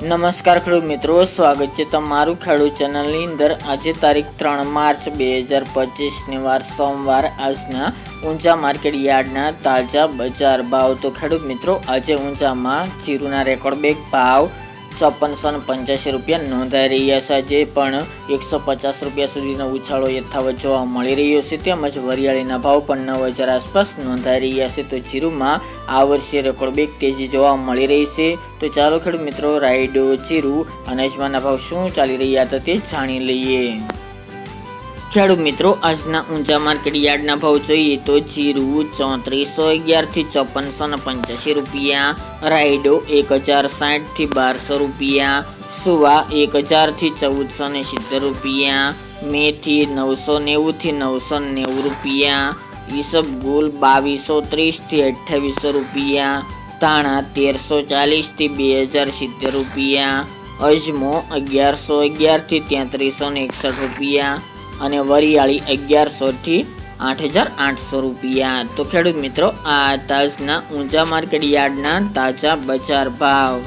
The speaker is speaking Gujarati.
નમસ્કાર ખેડૂત મિત્રો, સ્વાગત છે તમારું ખેડૂત ચેનલની અંદર। આજે તારીખ 3 માર્ચ 2025 ને વાર સોમવાર। આજના ઊંચા માર્કેટ યાર્ડના તાજા બજાર ભાવ। તો ખેડૂત મિત્રો, આજે ઊંચામાં જીરુના રેકોર્ડ બ્રેક ભાવ 5485 રૂપિયા નોંધાઈ રહ્યા છે। આજે પણ 150 રૂપિયા સુધીનો ઉછાળો યથાવત જોવા મળી રહ્યો છે। તેમજ વરિયાળીના ભાવ પણ 9000 આસપાસ નોંધાઈ રહ્યા છે। તો જીરુમાં આ વર્ષે રેકોર્ડ બ્રેક તેજી જોવા મળી રહી છે। તો ચાલો ખેડૂત મિત્રો, રાયડો, જીરું અને અજમાના ભાવ શું ચાલી રહ્યા હતા તે જાણી લઈએ। ખેડૂત મિત્રો, આજના ઊંચા માર્કેટ યાર્ડના ભાવ જોઈએ તો જીરું 3411 થી 5485 રૂપિયા, રાયડો 1060 થી 1200 રૂપિયા, સુવા 1000 થી 1470 રૂપિયા, મેથી 990 થી 990 રૂપિયા, ઈસબગુલ 2230 થી 2800 રૂપિયા, ધાણા 1340 થી 2070 રૂપિયા, અજમો 1111 થી 3361 રૂપિયા અને વરિયાળી 1100 થી 8800 રૂપિયા। તો ખેડૂત મિત્રો, આ તાજના ઊંચા માર્કેટ યાર્ડના તાજા બજાર ભાવ।